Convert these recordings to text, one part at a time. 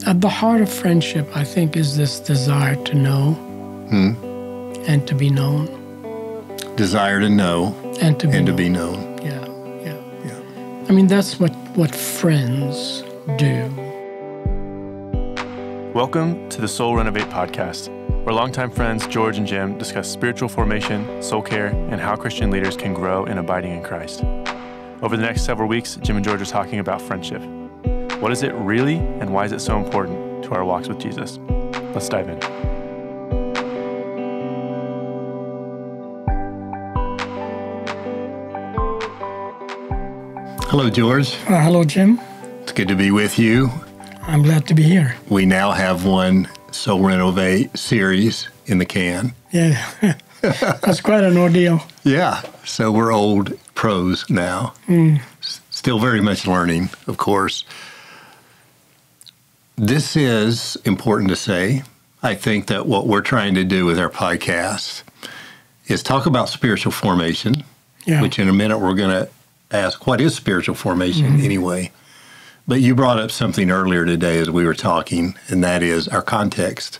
At the heart of friendship, I think, is this desire to know and to be known. Desire to know and to be known. Yeah. I mean, that's what friends do. Welcome to the Soul Renovate podcast, where longtime friends George and Jim discuss spiritual formation, soul care, and how Christian leaders can grow in abiding in Christ. Over the next several weeks, Jim and George are talking about friendship. What is it really, and why is it so important to our walks with Jesus? Let's dive in. Hello, George. Hello, Jim. It's good to be with you. I'm glad to be here. We now have one Soul Renovate series in the can. Yeah, that's quite an ordeal. Yeah, so we're old pros now. Still very much learning, of course. This is important to say. I think that what we're trying to do with our podcast is talk about spiritual formation, which in a minute we're going to ask, what is spiritual formation anyway? But you brought up something earlier today as we were talking, and that is our context.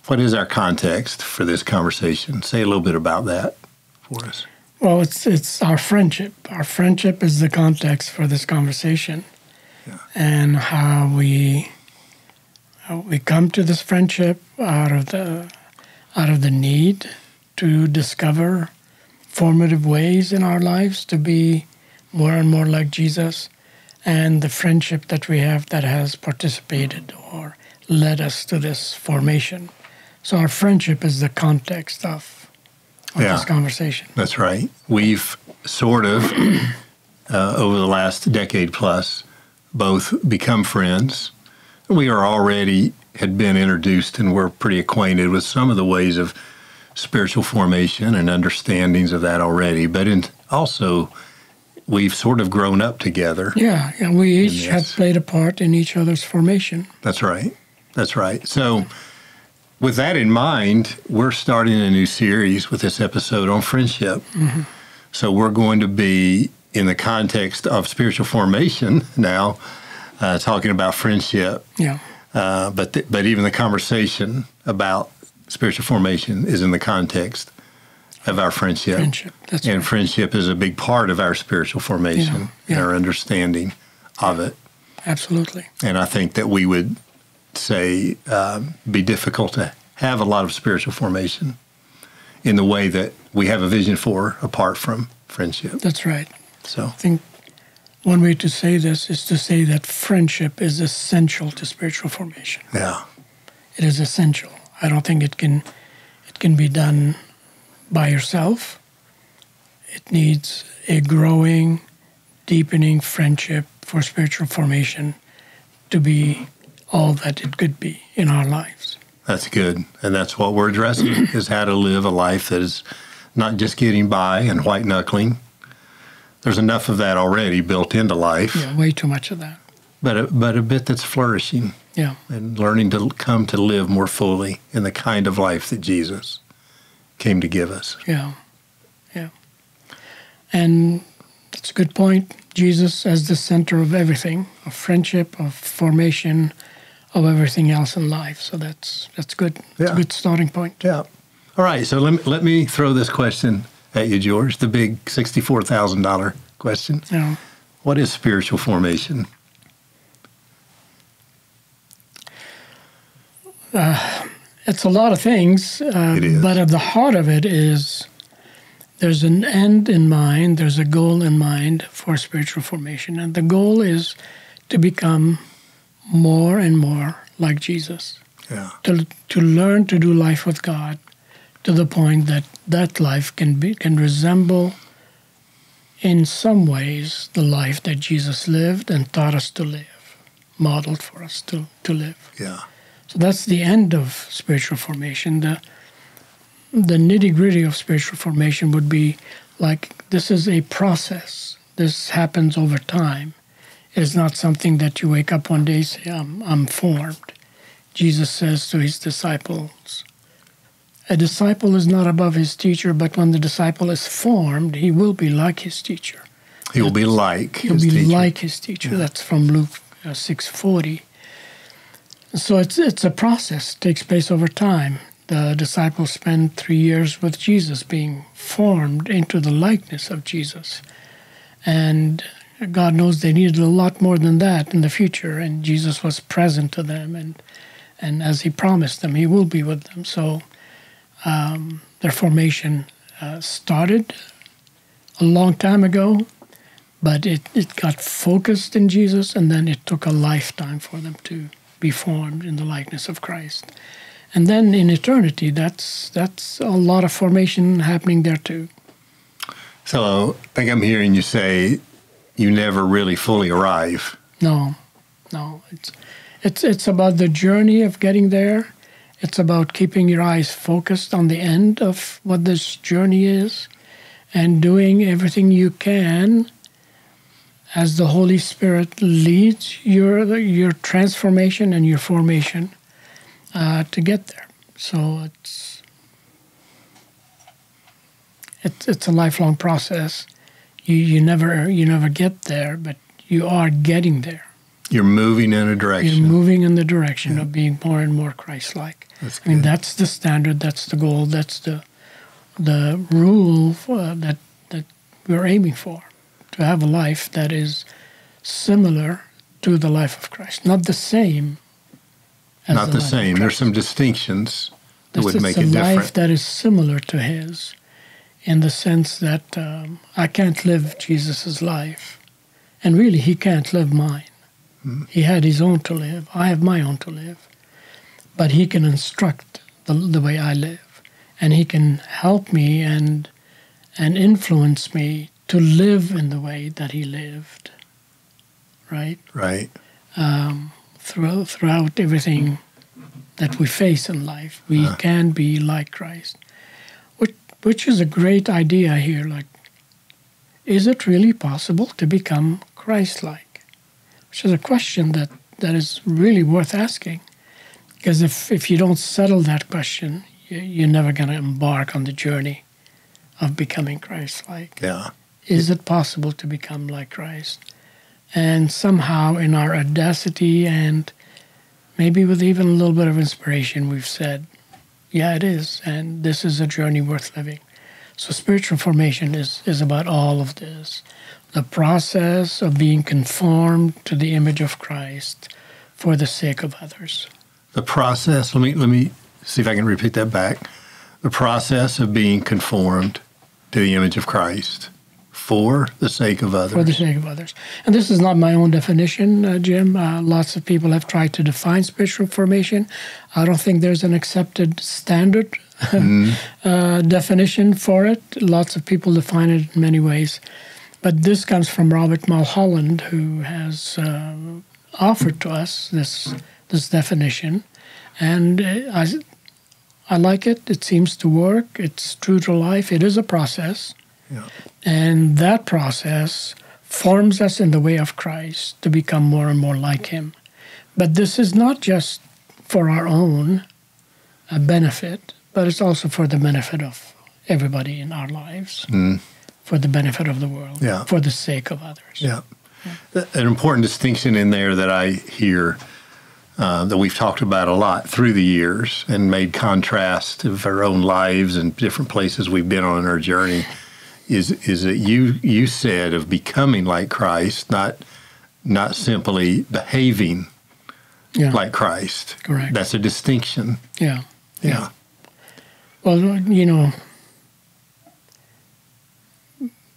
What is our context for this conversation? Say a little bit about that for us. Well, it's our friendship. Our friendship is the context for this conversation, and how we come to this friendship out of the need to discover formative ways in our lives to be more and more like Jesus, and the friendship that we have that has participated or led us to this formation. So our friendship is the context of this conversation. That's right. We've sort of, over the last decade plus, both become friends. We had been introduced and we're pretty acquainted with some of the ways of spiritual formation and understandings of that already, but also we've sort of grown up together. Yeah, we each have played a part in each other's formation. That's right. So with that in mind, we're starting a new series with this episode on friendship. So we're going to be, in the context of spiritual formation now, talking about friendship. Yeah. But even the conversation about spiritual formation is in the context of our friendship. That's and right. Friendship is a big part of our spiritual formation and our understanding of it. Absolutely. And I think that we would say be difficult to have a lot of spiritual formation in the way that we have a vision for apart from friendship. That's right. So I think one way to say this is to say that friendship is essential to spiritual formation. Yeah. It is essential. I don't think it can be done by yourself. It needs a growing, deepening friendship for spiritual formation to be all that it could be in our lives. That's good. And that's what we're addressing, is how to live a life that is not just getting by and white-knuckling. There's enough of that already built into life. Yeah, way too much of that. But a bit that's flourishing. Yeah. And learning to come to live more fully in the kind of life that Jesus came to give us. Yeah. And that's a good point. Jesus as the center of everything, of friendship, of formation, of everything else in life. So that's good. It's a good starting point. Yeah. All right. So let me throw this question at you, George, the big $64,000 question. Yeah. What is spiritual formation? It's a lot of things, It is. But at the heart of it is there's an end in mind, there's a goal in mind for spiritual formation, and the goal is to become more and more like Jesus, to learn to do life with God to the point that life can resemble in some ways the life that Jesus lived and taught us to live, modeled for us to live. Yeah. So that's the end of spiritual formation. The nitty-gritty of spiritual formation would be like, this is a process. This happens over time. It is not something that you wake up one day and say, I'm formed. Jesus says to his disciples, a disciple is not above his teacher, but when the disciple is formed, he will be like his teacher. He will be like his teacher. That's from Luke 6:40. So it's a process. It takes place over time. The disciples spend 3 years with Jesus, being formed into the likeness of Jesus. And God knows they needed a lot more than that in the future, and Jesus was present to them, and as he promised them, he will be with them. So their formation started a long time ago, but it got focused in Jesus, and then it took a lifetime for them to be formed in the likeness of Christ. And then in eternity, that's a lot of formation happening there too. So I think I'm hearing you say you never really fully arrive. No. It's about the journey of getting there. It's about keeping your eyes focused on the end of what this journey is and doing everything you can as the Holy Spirit leads your transformation and your formation to get there. So it's a lifelong process. You never get there, but you are getting there. You're moving in a direction. You're moving in the direction of being more and more Christ-like. I mean, that's the standard, that's the goal, that's the rule that we're aiming for, to have a life that is similar to the life of Christ. Not the same as Not the same. There's some distinctions that would make it different. It's a life that is similar to his, in the sense that I can't live Jesus' life, and really he can't live mine. He had his own to live. I have my own to live. But he can instruct the way I live, and he can help me and influence me to live in the way that he lived. Right? Right. Throughout everything that we face in life, we can be like Christ. Which is a great idea here. Like, is it really possible to become Christ-like? Which is a question that is really worth asking. Because if you don't settle that question, you're never going to embark on the journey of becoming Christ-like. Yeah. Is it possible to become like Christ? And somehow in our audacity and maybe with even a little bit of inspiration, we've said, yeah, it is, and this is a journey worth living. So spiritual formation is about all of this. The process of being conformed to the image of Christ for the sake of others. The process, let me see if I can repeat that back. The process of being conformed to the image of Christ for the sake of others. For the sake of others. And this is not my own definition, Jim. Lots of people have tried to define spiritual formation. I don't think there's an accepted standard definition for it. Lots of people define it in many ways. But this comes from Robert Mulholland, who has offered to us this definition. And I like it. It seems to work. It's true to life. It is a process. Yeah. And that process forms us in the way of Christ to become more and more like him. But this is not just for our own benefit, but it's also for the benefit of everybody in our lives, for the benefit of the world, for the sake of others. Yeah. An important distinction in there that I hear that we've talked about a lot through the years and made contrast of our own lives and different places we've been on in our journey is that you said of becoming like Christ, not simply behaving like Christ. Correct. That's a distinction. Yeah. Yeah. Well,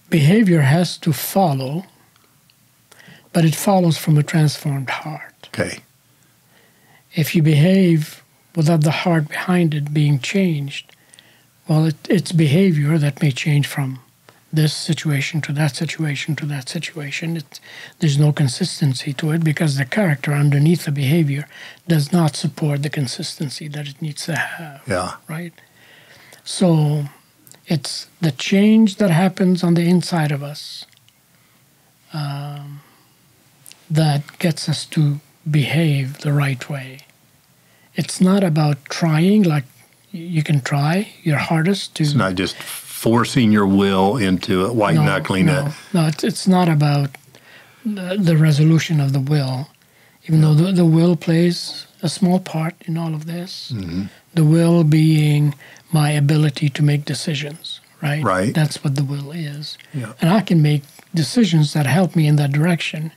behavior has to follow, but it follows from a transformed heart. Okay. If you behave without the heart behind it being changed, well, it's behavior that may change from this situation to that situation to that situation. There's no consistency to it because the character underneath the behavior does not support the consistency that it needs to have. Yeah. Right? So it's the change that happens on the inside of us that gets us to behave the right way. It's not about trying, like you can try your hardest to... It's not just forcing your will into it, white-knuckling it. No, it's not about the resolution of the will, even though the will plays a small part in all of this. Mm-hmm. The will being my ability to make decisions, right? Right. That's what the will is. Yeah. And I can make decisions that help me in that direction.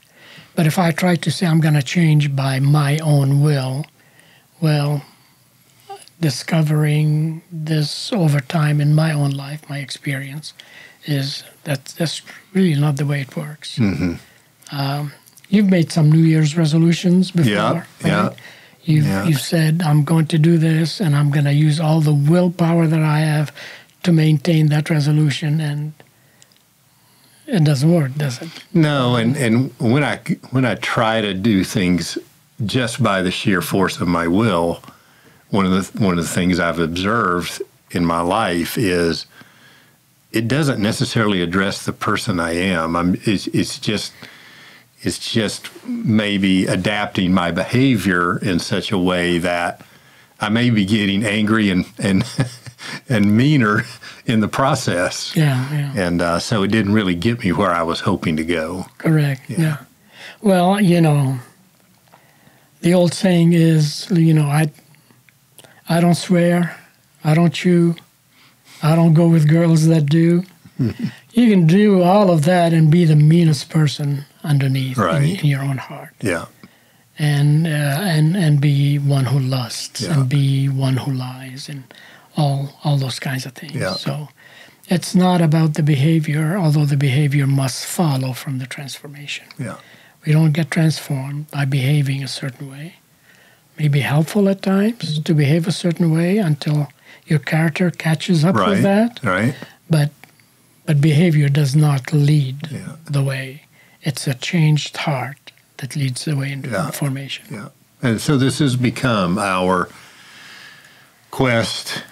But if I try to say I'm going to change by my own will, well, discovering this over time in my own life, my experience, is that's really not the way it works. Mm-hmm. You've made some New Year's resolutions before, Yeah, right? You've said, I'm going to do this, and I'm going to use all the willpower that I have to maintain that resolution, and it doesn't work, does it? No, and when I try to do things just by the sheer force of my will, one of the things I've observed in my life is it doesn't necessarily address the person I am. It's just maybe adapting my behavior in such a way that I may be getting angry and meaner in the process. Yeah. And so it didn't really get me where I was hoping to go. Correct. Yeah. Well, the old saying is, I don't swear, I don't chew, I don't go with girls that do. You can do all of that and be the meanest person underneath in your own heart. Yeah. And be one who lusts and be one who lies and all those kinds of things. Yeah. So it's not about the behavior, although the behavior must follow from the transformation. Yeah. We don't get transformed by behaving a certain way. It may be helpful at times to behave a certain way until your character catches up with that. Right. But behavior does not lead the way. It's a changed heart that leads the way into formation. Yeah. And so this has become our quest,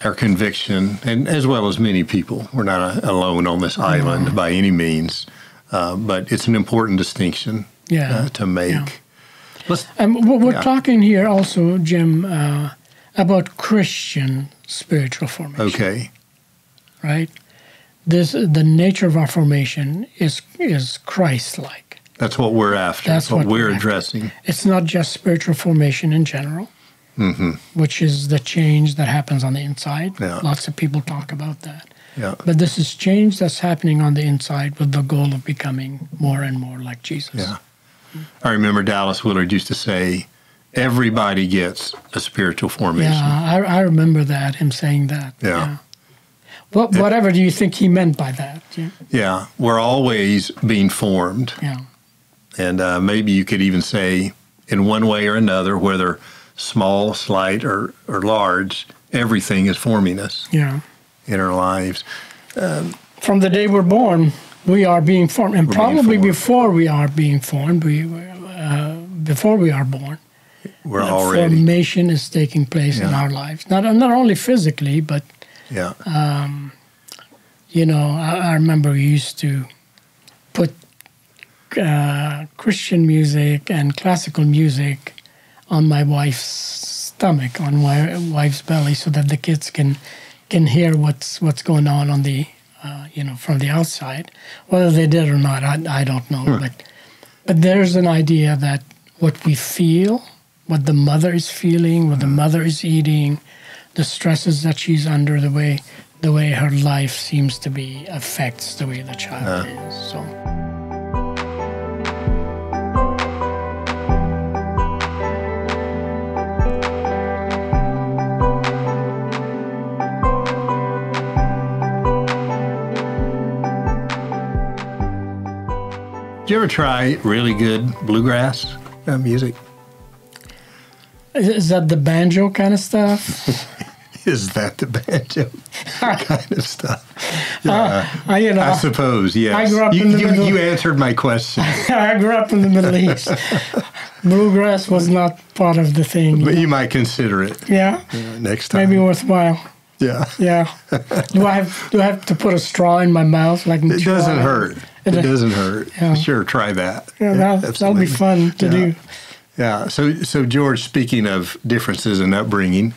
our conviction, and as well as many people. We're not alone on this island by any means, but it's an important distinction to make. Yeah. We're talking here also, Jim, about Christian spiritual formation. Okay. Right? The nature of our formation is Christ-like. That's what we're after. That's what we're addressing. It's not just spiritual formation in general, which is the change that happens on the inside. Yeah. Lots of people talk about that. Yeah. But this is change that's happening on the inside with the goal of becoming more and more like Jesus. Yeah. I remember Dallas Willard used to say, everybody gets a spiritual formation. Yeah, I remember that, him saying that. Yeah. Whatever do you think he meant by that? Yeah, we're always being formed. Yeah. And maybe you could even say, in one way or another, whether small, slight, or large, everything is forming us in our lives. From the day we're born, we are being formed. And probably before we are being formed, before we are born, we're already. Formation is taking place in our lives. Not only physically, but I remember we used to put Christian music and classical music on my wife's stomach, on my wife's belly, so that the kids can hear what's going on the from the outside. Whether they did or not, I don't know. But there's an idea that what we feel, what the mother is feeling, what the mother is eating, the stresses that she's under, the way her life seems to be affects the way the child is. So. Did you ever try really good bluegrass music? Is that the banjo kind of stuff? Is that the banjo kind of stuff? I suppose, yes. I grew up in the Middle East. You answered my question. I grew up in the Middle East. Bluegrass was not part of the thing. But you might consider it. Yeah? Next time. Maybe worthwhile. Yeah. Yeah. Do I have to put a straw in my mouth? It doesn't hurt. It doesn't hurt. Yeah. Sure, try that. Yeah, that'll be fun to do. Yeah. So George, speaking of differences in upbringing,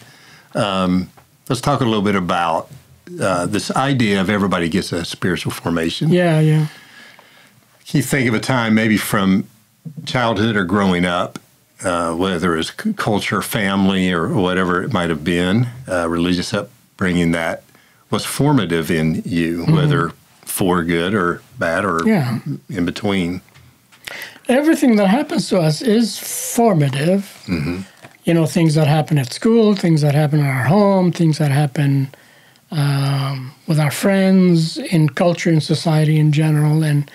let's talk a little bit about this idea of everybody gets a spiritual formation. Yeah. Can you think of a time maybe from childhood or growing up whether it's culture, family, or whatever it might have been, religious upbringing that was formative in you, whether for good or bad or in between. Everything that happens to us is formative. You know, things that happen at school, things that happen in our home, things that happen with our friends, in culture and society in general. And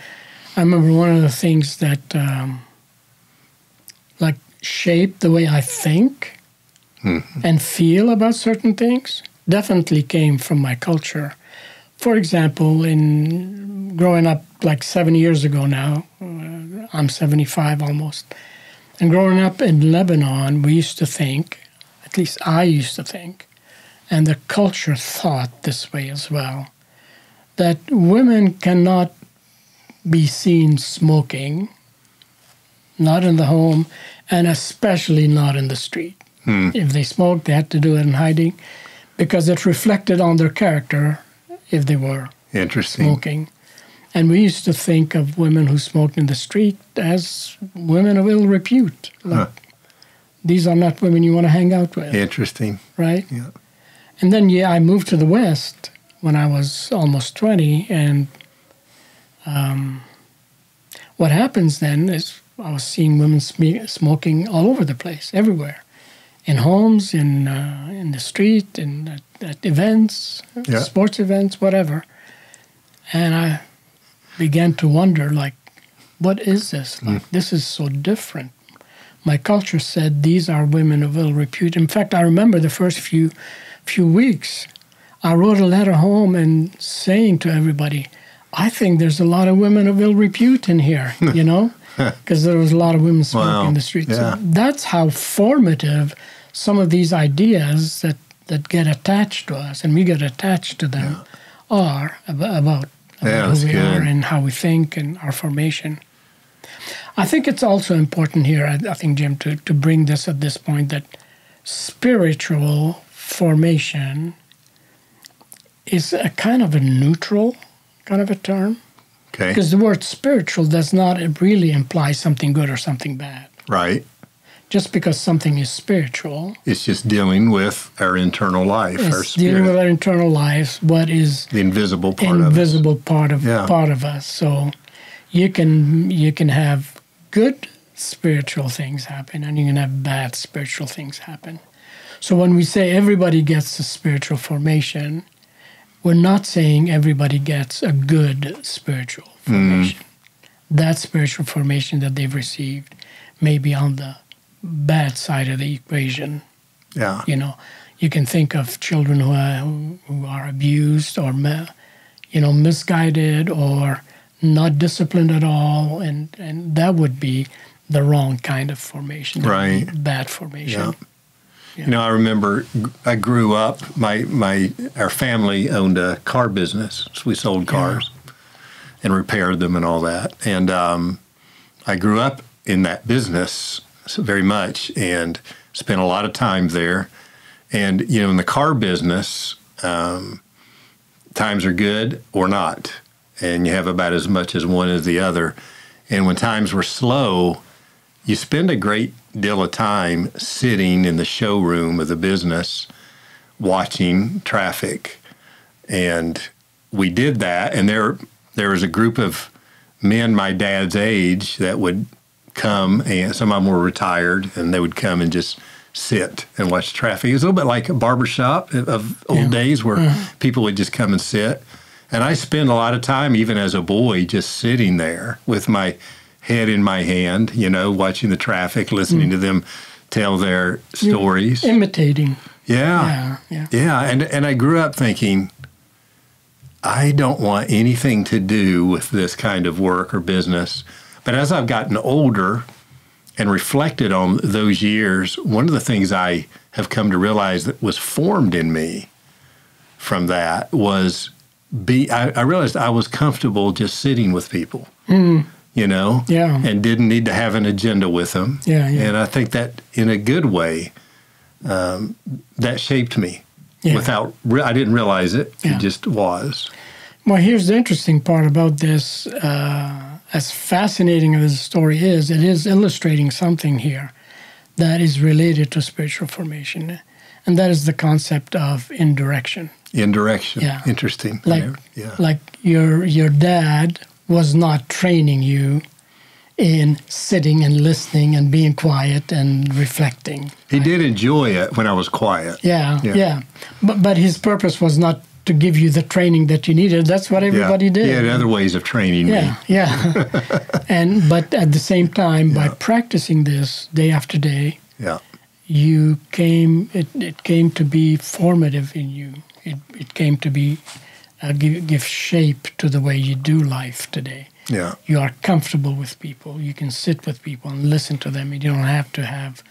I remember one of the things that like shaped the way I think and feel about certain things definitely came from my culture. For example, in growing up like 7 years ago now, I'm 75 almost, and growing up in Lebanon, we used to think, at least I used to think, and the culture thought this way as well, that women cannot be seen smoking, not in the home, and especially not in the street. If they smoked, they had to do it in hiding, because it reflected on their character if they were smoking. And we used to think of women who smoked in the street as women of ill repute. Like, these are not women you want to hang out with. Interesting. Right? Yeah. And then, I moved to the West when I was almost 20, and what happens then is I was seeing women smoking all over the place, everywhere. In homes, in the street, at events, sports events, whatever. And I began to wonder, like, what is this? Like, this is so different. My culture said these are women of ill repute. In fact, I remember the first few weeks, I wrote a letter home and saying to everybody, I think there's a lot of women of ill repute in here, you know, because there was a lot of women smoking in the streets. Yeah. So that's how formative some of these ideas that get attached to us, and we get attached to them, are about who we are and how we think and our formation. I think it's also important here, I think, Jim, to bring this at this point, that spiritual formation is a kind of a neutral kind of a term. Okay. Because the word spiritual does not really imply something good or something bad. Right. Just because something is spiritual. It's just dealing with our internal life, our spirit. Dealing with our internal life, what is the invisible part part of us. So you can have good spiritual things happen, and you can have bad spiritual things happen. So when we say everybody gets a spiritual formation, we're not saying everybody gets a good spiritual formation. That spiritual formation that they've received may be on the bad side of the equation. Yeah. You know, you can think of children who are abused or misguided or not disciplined at all, and that would be the wrong kind of formation. Right. Bad formation. Yeah. You know, I remember I grew up, our family owned a car business. So we sold cars and repaired them and all that. And I grew up in that business very much and spent a lot of time there. And, you know, in the car business, times are good or not. And you have about as much as one as the other. And when times were slow, you spend a great deal of time sitting in the showroom of the business watching traffic. And we did that. And there was a group of men my dad's age that would come, and some of them were retired, and they would come and just sit and watch traffic. It was a little bit like a barbershop of old days where people would just come and sit. And I spent a lot of time, even as a boy, just sitting there with my head in my hand, you know, watching the traffic, listening to them tell their stories. Imitating. Yeah. And I grew up thinking, I don't want anything to do with this kind of work or business. But as I've gotten older and reflected on those years, one of the things I have come to realize that was formed in me from that was I realized I was comfortable just sitting with people, you know, and didn't need to have an agenda with them. And I think that in a good way, that shaped me I didn't realize it. It just was. Well, here's the interesting part about this. As fascinating as the story is, it is illustrating something here, that is related to spiritual formation, and that is the concept of indirection. Indirection. Yeah. Interesting. Like your dad was not training you in sitting and listening and being quiet and reflecting. He did enjoy it when I was quiet. Yeah. But his purpose was not to give you the training that you needed. That's what everybody did. He had other ways of training me. Yeah. But at the same time, by practicing this day after day, it came to be formative in you. It came to be give shape to the way you do life today. Yeah. You are comfortable with people. You can sit with people and listen to them. You don't have to have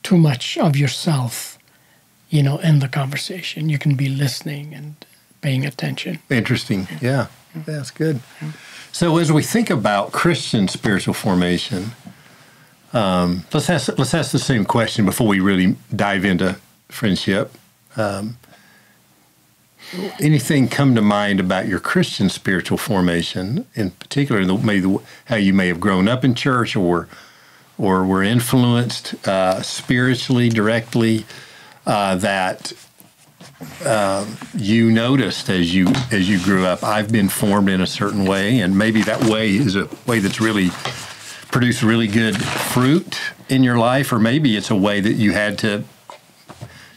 too much of yourself, in the conversation. You can be listening and paying attention. Interesting. Yeah. That's good. So as we think about Christian spiritual formation, let's ask the same question before we really dive into friendship. Anything come to mind about your Christian spiritual formation, in particular, how you may have grown up in church or were influenced spiritually directly, that you noticed as you grew up? I've been formed in a certain way, and maybe that way is a way that's really produced really good fruit in your life, or maybe it's a way that you had to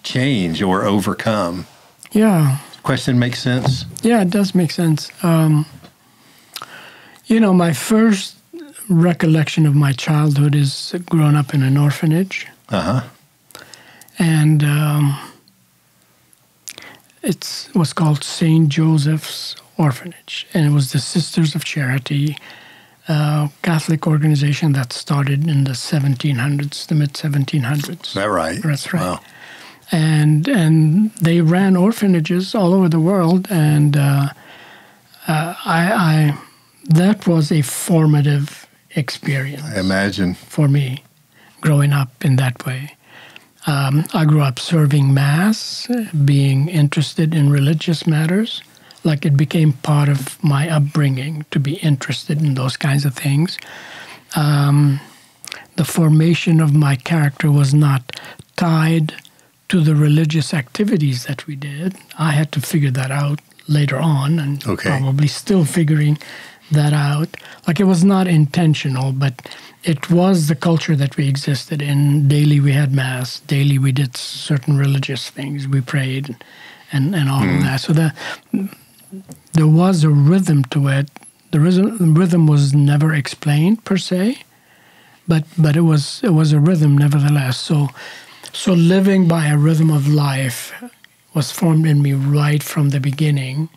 change or overcome. Yeah. Question makes sense? Yeah, it does make sense. My first recollection of my childhood is growing up in an orphanage. Uh-huh. And it was called St. Joseph's Orphanage. And it was the Sisters of Charity, Catholic organization that started in the 1700s, the mid-1700s. Is that right? That's right. Wow. And they ran orphanages all over the world, and that was a formative experience. I imagine. For me, growing up in that way. I grew up serving Mass, being interested in religious matters. Like, it became part of my upbringing to be interested in those kinds of things. The formation of my character was not tied to the religious activities that we did. I had to figure that out later on, and probably still figuring that out. Like, it was not intentional, but it was the culture that we existed in. Daily we had Mass. Daily we did certain religious things. We prayed and all of that. So there was a rhythm to it. The rhythm was never explained per se, but it was a rhythm nevertheless. So living by a rhythm of life was formed in me right from the beginning,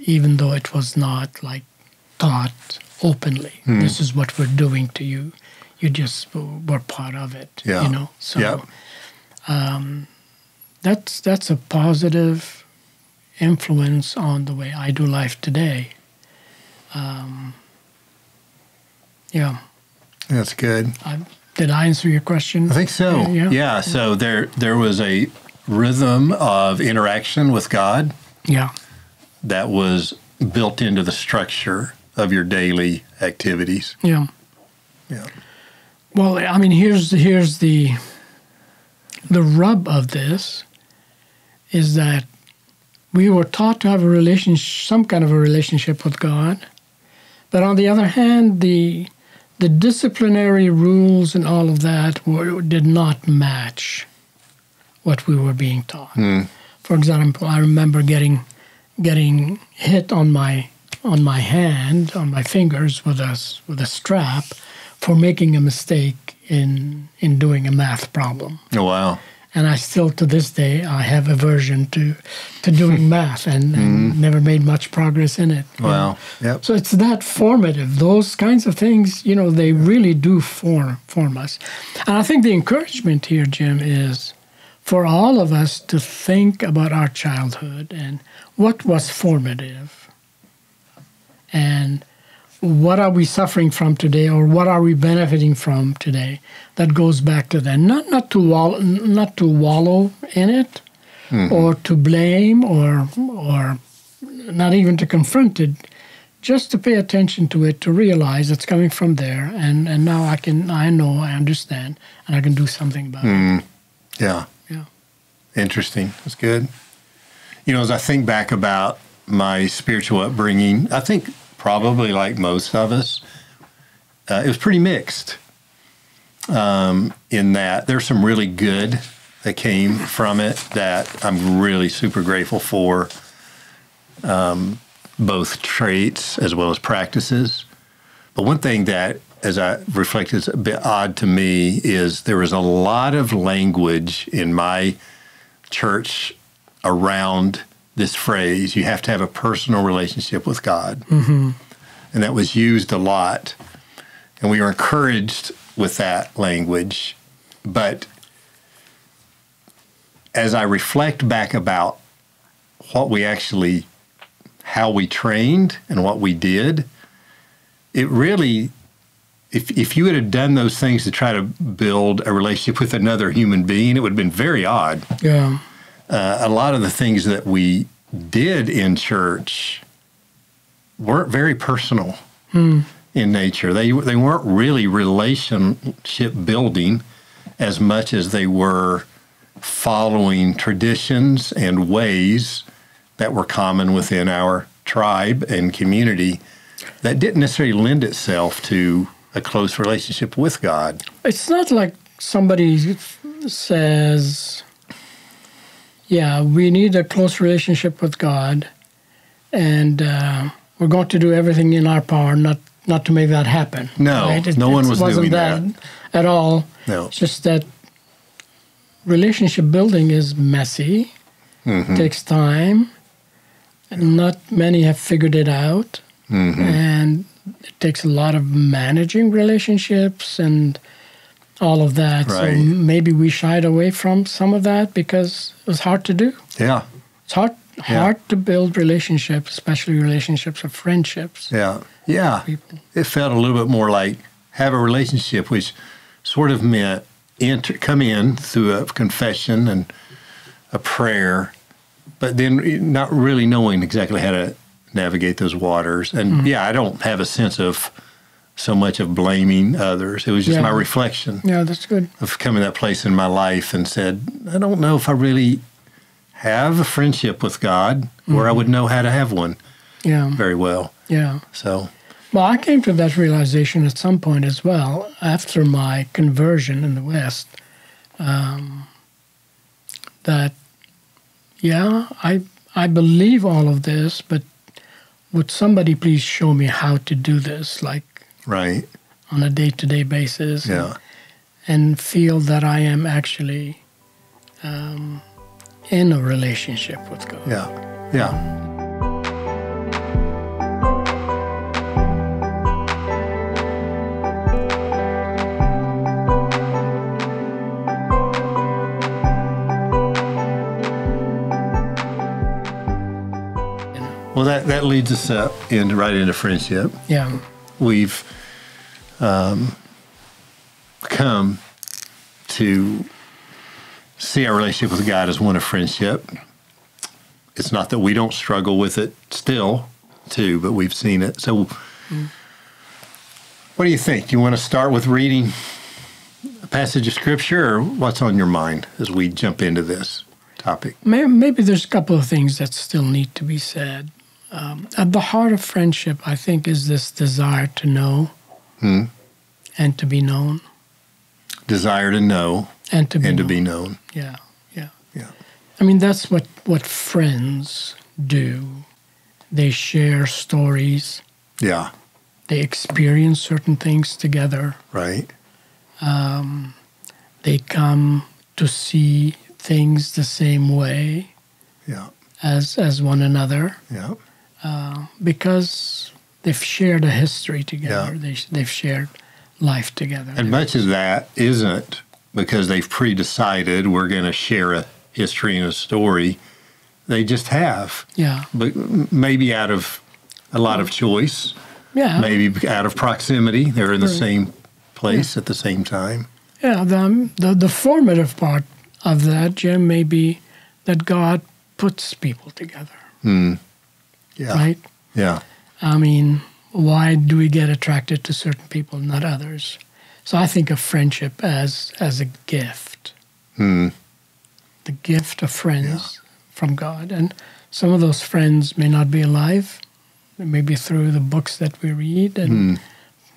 even though it was not like taught openly. This is what we're doing to you. You just were part of it, So that's a positive influence on the way I do life today. That's good. Did I answer your question? I think so. Yeah. So there was a rhythm of interaction with God. Yeah. That was built into the structure of your daily activities. Yeah. Yeah. Well, I mean, here's the rub of this is that we were taught to have some kind of a relationship with God, but on the other hand, the disciplinary rules and all of that did not match what we were being taught. For example, I remember getting hit on my hand, on my fingers with a strap for making a mistake in doing a math problem. Oh, wow. And I still, to this day, I have aversion to doing math and never made much progress in it. Wow. Yep. So it's that formative. Those kinds of things, they really do form us. And I think the encouragement here, Jim, is for all of us to think about our childhood and what was formative and what are we suffering from today, or what are we benefiting from today? That goes back to that. Not to wallow in it, or to blame, or not even to confront it. just to pay attention to it, to realize it's coming from there, and now I know, I understand, and I can do something about it. Yeah. Yeah. Interesting. That's good. You know, as I think back about my spiritual upbringing, I think probably like most of us, it was pretty mixed in that there's some really good that came from it that I'm really super grateful for, both traits as well as practices. But one thing that, as I reflect, is a bit odd to me is there was a lot of language in my church around this phrase, you have to have a personal relationship with God. Mm-hmm. And that was used a lot. And we were encouraged with that language. But as I reflect back about what we actually, how we trained and what we did, it really, if you would have done those things to try to build a relationship with another human being, it would have been very odd. Yeah. A lot of the things that we did in church weren't very personal in nature. They weren't really relationship building as much as they were following traditions and ways that were common within our tribe and community that didn't necessarily lend itself to a close relationship with God. It's not like somebody says, yeah, we need a close relationship with God, and we're going to do everything in our power not to make that happen. No, right? No one was doing that at all. No. It's just that relationship building is messy, takes time, and not many have figured it out, and it takes a lot of managing relationships and all of that. Right. So maybe we shied away from some of that because it was hard to do. Yeah. It's hard to build relationships, especially relationships of friendships. Yeah. Yeah. People. It felt a little bit more like have a relationship, which sort of meant come in through a confession and a prayer, but then not really knowing exactly how to navigate those waters. And I don't have a sense of so much of blaming others. It was just my reflection. Yeah, that's good. Of coming to that place in my life and said, I don't know if I really have a friendship with God where I would know how to have one very well. Yeah. So, well, I came to that realization at some point as well after my conversion in the West, that, I believe all of this, but would somebody please show me how to do this, like right, on a day-to-day basis, and feel that I am actually in a relationship with God. Yeah. Well, that leads us right into friendship. Yeah. We've come to see our relationship with God as one of friendship. It's not that we don't struggle with it still, too, but we've seen it. So what do you think? Do you want to start with reading a passage of Scripture, or what's on your mind as we jump into this topic? Maybe there's a couple of things that still need to be said. At the heart of friendship, I think, is this desire to know and to be known. Desire to know and to be known. Yeah. I mean, that's what friends do. They share stories. Yeah. They experience certain things together. Right. They come to see things the same way as one another. Yeah. Because they've shared a history together. Yeah. They've shared life together. And much of that isn't because they've pre-decided we're going to share a history and a story. They just have. Yeah. But maybe out of a lot of choice. Yeah. Maybe out of proximity. They're in the same place at the same time. Yeah. The formative part of that, Jim, may be that God puts people together. Yeah. Right? Yeah. I mean, why do we get attracted to certain people, not others? So I think of friendship as a gift. The gift of friends from God. And some of those friends may not be alive. Maybe through the books that we read and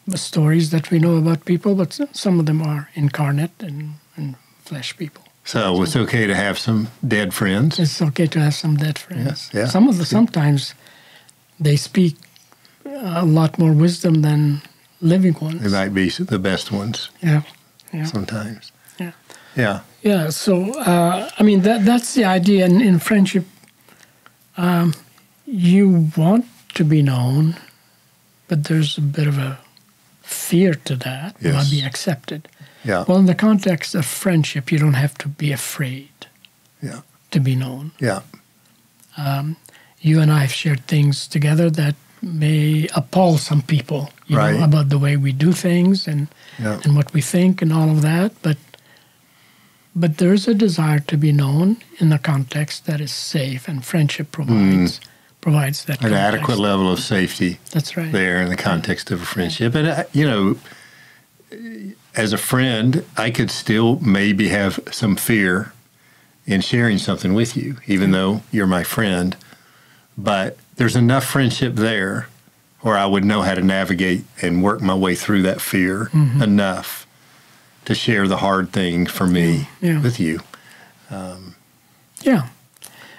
the stories that we know about people, but some of them are incarnate and flesh people. So it's okay to have some dead friends? It's okay to have some dead friends. Yes, yeah. Sometimes they speak a lot more wisdom than living ones. They might be the best ones. Yeah. Sometimes. Yeah. Yeah. Yeah, so, I mean, that's the idea in friendship. You want to be known, but there's a bit of a fear to that. You want to be accepted. Yeah. Well, in the context of friendship, you don't have to be afraid to be known. Yeah. You and I have shared things together that may appall some people, you know, about the way we do things and what we think and all of that. But there's a desire to be known in a context that is safe, and friendship provides that an context. adequate level of safety. That's right. There in the context of a friendship. And, you know, as a friend, I could still maybe have some fear in sharing something with you, even though you're my friend. But there's enough friendship there where I would know how to navigate and work my way through that fear enough to share the hard thing for me with you.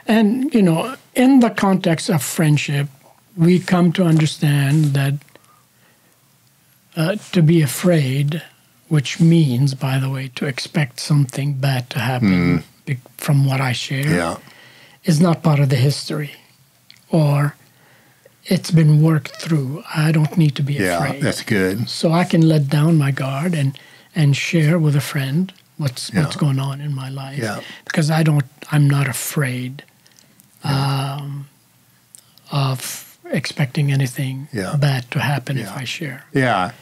And, you know, in the context of friendship, we come to understand that to be afraid, which means, by the way, to expect something bad to happen from what I share, is not part of the history. Or it's been worked through. I don't need to be afraid. Yeah, that's good. So I can let down my guard and share with a friend what's going on in my life. Yeah. Because I'm not afraid of expecting anything bad to happen if I share. Yeah,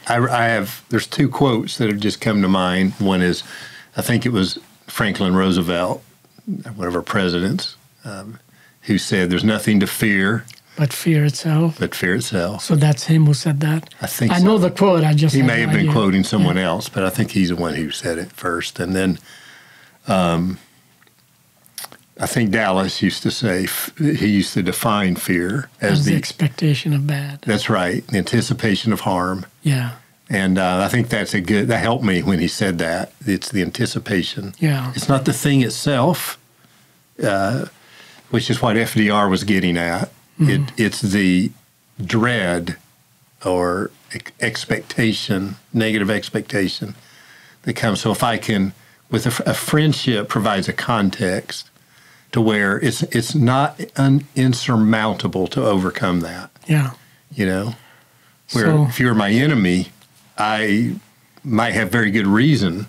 there's two quotes that have just come to mind. One is, I think it was Franklin Roosevelt, one of our presidents, who said, "There's nothing to fear but fear itself." So that's him who said that? I think I know the quote. He may have been quoting someone else, but I think he's the one who said it first. And then I think Dallas used to say, he used to define fear as the expectation of bad. That's right, the anticipation of harm. Yeah. And I think that helped me when he said that. It's the anticipation. Yeah. It's not the thing itself, which is what FDR was getting at. It's the dread or expectation, negative expectation that comes. So if I can, with a friendship provides a context to where it's not insurmountable to overcome that. Yeah. You know? Where if you're my enemy, I might have very good reason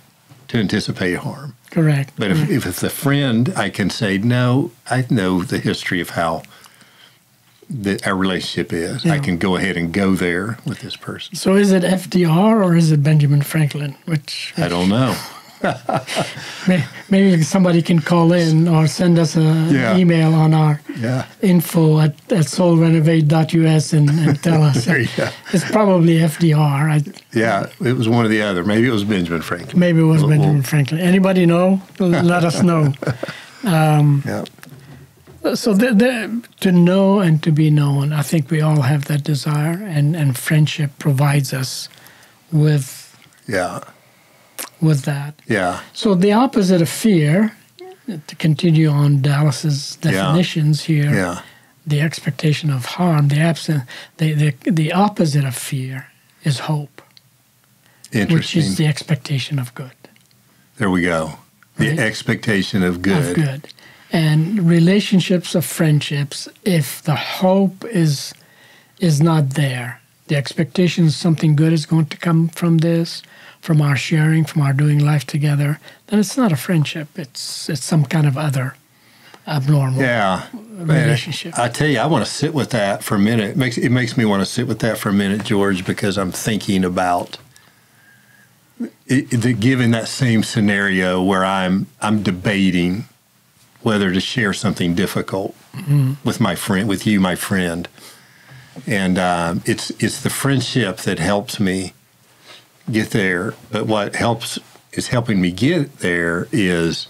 to anticipate harm. Correct. But if it's a friend, I can say, no, I know the history of how our relationship is. Yeah. I can go ahead and go there with this person. So is it FDR or is it Benjamin Franklin? Which I don't know. Maybe somebody can call in or send us an email on our info at soulrenovate.us and tell us. It's probably FDR. It was one or the other. Maybe it was Benjamin Franklin. Maybe it was Benjamin Franklin. Anybody know? Let us know. So to know and to be known, I think we all have that desire, and friendship provides us with that. Yeah. So the opposite of fear, to continue on Dallas's definitions here, the expectation of harm, the opposite of fear is hope. Interesting. Which is the expectation of good. There we go. The expectation of good. Of good. And relationships of friendships, if the hope is not there, the expectation is something good is going to come from this, from our sharing, from our doing life together, then it's not a friendship. It's some kind of other abnormal relationship. I tell you, I want to sit with that for a minute. It makes me want to sit with that for a minute, George, because I'm thinking about given that same scenario where I'm debating whether to share something difficult with my friend, with you, my friend. And it's the friendship that helps me get there. But what is helping me get there is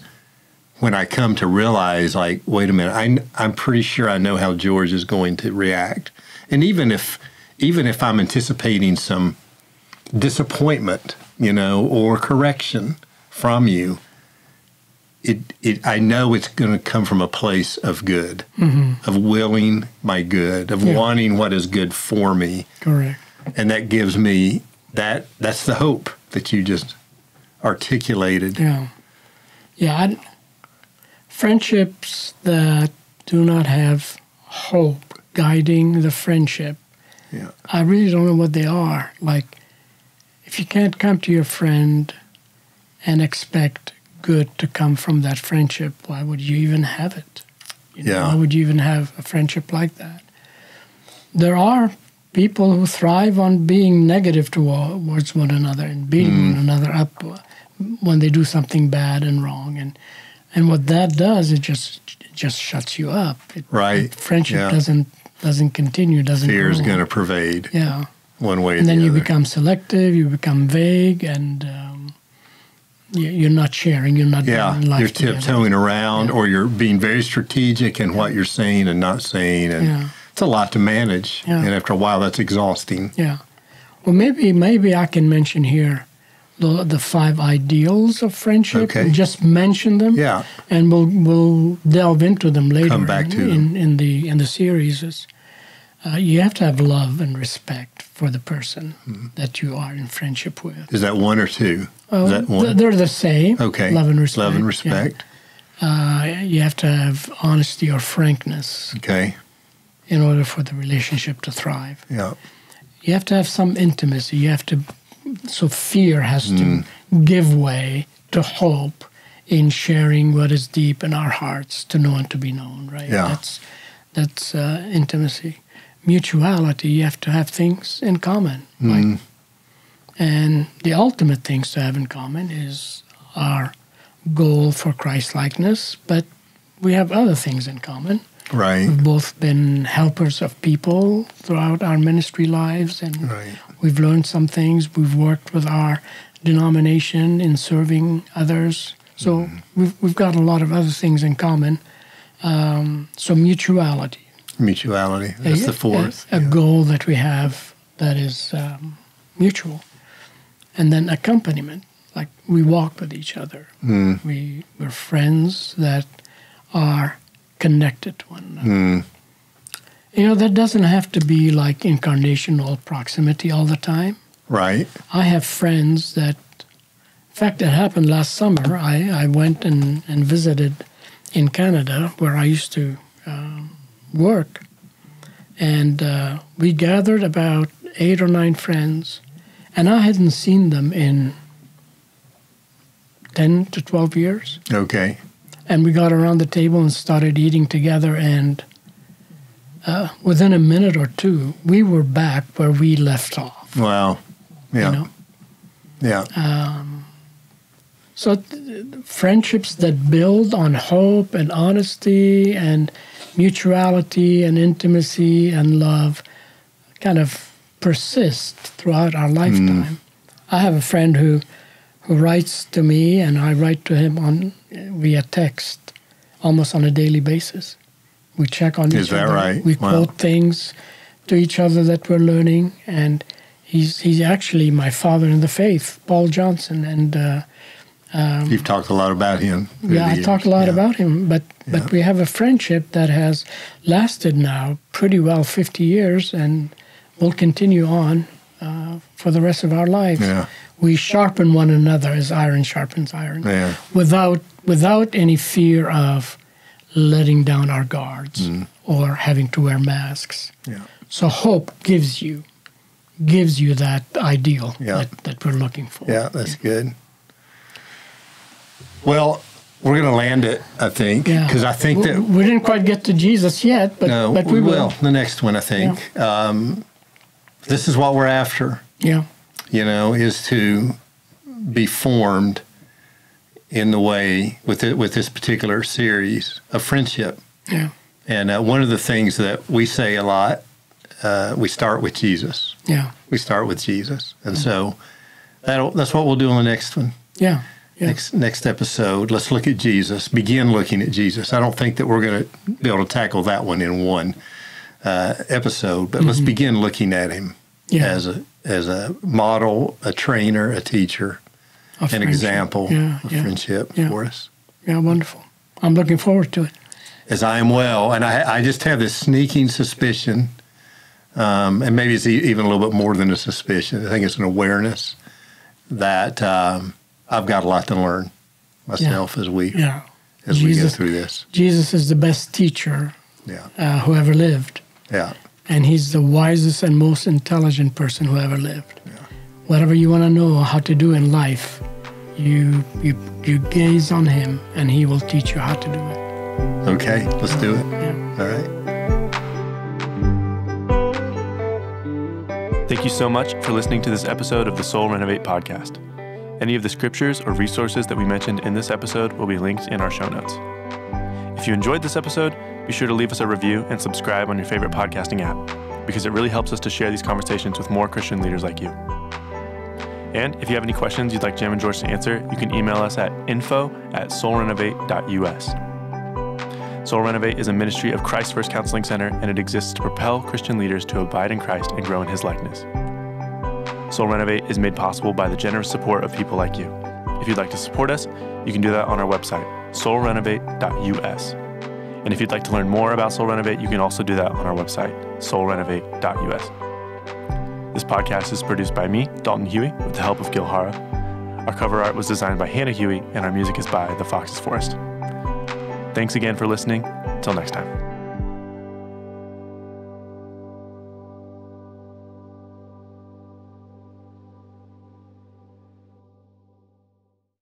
when I come to realize, like, wait a minute, I'm pretty sure I know how George is going to react. And even if I'm anticipating some disappointment, or correction from you, I know it's going to come from a place of good, of willing my good, of wanting what is good for me. Correct. And that gives me that's the hope that you just articulated. Yeah. Friendships that do not have hope guiding the friendship, I really don't know what they are. Like, if you can't come to your friend and expect good to come from that friendship, why would you even have it? Why would you even have a friendship like that? There are people who thrive on being negative towards one another and beating one another up when they do something bad and wrong. And what that does, it just shuts you up. Friendship doesn't continue, doesn't Fear is grow. going to pervade. One way or the other. And then you become selective, you become vague, and you're not sharing, you're not doing life you're together. tiptoeing around, or you're being very strategic in what you're saying and not saying, and it's a lot to manage. And after a while, that's exhausting. Well, maybe I can mention here the 5 ideals of friendship, and just mention them. And we'll delve into them later. Come back to them in the series. You have to have love and respect for the person that you are in friendship with. Is that 1 or 2? Is that 1? They're the same. Okay. Love and respect. Love and respect. You have to have honesty or frankness. Okay. In order for the relationship to thrive. You have to have some intimacy. So fear has to give way to hope in sharing what is deep in our hearts to know and to be known, right? That's intimacy. Mutuality, you have to have things in common. And the ultimate things to have in common is our goal for Christlikeness, but we have other things in common. We've both been helpers of people throughout our ministry lives, and we've learned some things. We've worked with our denomination in serving others. So we've got a lot of other things in common. So mutuality. Mutuality. That's the 4th. A goal that we have that is mutual. And then accompaniment. Like, we walk with each other. We're friends that are connected to one another. That doesn't have to be like incarnational proximity all the time. I have friends that, in fact, it happened last summer. I went and visited in Canada, where I used to work. And we gathered about 8 or 9 friends, and I hadn't seen them in 10 to 12 years. Okay. And we got around the table and started eating together, and within a minute or 2, we were back where we left off. Wow. So friendships that build on hope and honesty and mutuality and intimacy and love kind of persist throughout our lifetime. I have a friend who writes to me, and I write to him via text almost on a daily basis. We check on each other. Is that right? We quote things to each other that we're learning, and he's actually my father in the faith, Paul Johnson, and you've talked a lot about him. I talk a lot about him, but we have a friendship that has lasted now pretty well 50 years, and will continue on for the rest of our lives. We sharpen one another as iron sharpens iron, without any fear of letting down our guards or having to wear masks. So hope gives you that ideal that we're looking for. That's good. Well, we're going to land it, I think, because I think that we didn't quite get to Jesus yet, but we will. The next one, I think. This is what we're after. Is to be formed in the way with this particular series of friendship. And one of the things that we say a lot we start with Jesus. Yeah. We start with Jesus. And so that's what we'll do on the next one. Yeah. Yeah. Next episode, let's look at Jesus, begin looking at Jesus. I don't think that we're going to be able to tackle that one in one episode, but let's begin looking at him as a model, a trainer, a teacher, an example of friendship for us. Yeah, wonderful. I'm looking forward to it. As I am well, and I just have this sneaking suspicion, and maybe it's even a little bit more than a suspicion. I think it's an awareness that I've got a lot to learn myself as we go through this. Jesus is the best teacher who ever lived. Yeah. And he's the wisest and most intelligent person who ever lived. Yeah. Whatever you want to know how to do in life, you gaze on him and he will teach you how to do it. Okay, let's do it. Yeah. All right. Thank you so much for listening to this episode of the Soul Renovate podcast. Any of the scriptures or resources that we mentioned in this episode will be linked in our show notes. If you enjoyed this episode, be sure to leave us a review and subscribe on your favorite podcasting app, because it really helps us to share these conversations with more Christian leaders like you. And if you have any questions you'd like Jim and George to answer, you can email us at info@soulrenovate.us. Soul Renovate is a ministry of Christ First Counseling Center, and it exists to propel Christian leaders to abide in Christ and grow in his likeness. Soul Renovate is made possible by the generous support of people like you. If you'd like to support us, you can do that on our website, soulrenovate.us. And if you'd like to learn more about Soul Renovate, you can also do that on our website, soulrenovate.us. This podcast is produced by me, Dalton Huey, with the help of Gil Hara. Our cover art was designed by Hannah Huey, and our music is by The Fox's Forest. Thanks again for listening. Until next time.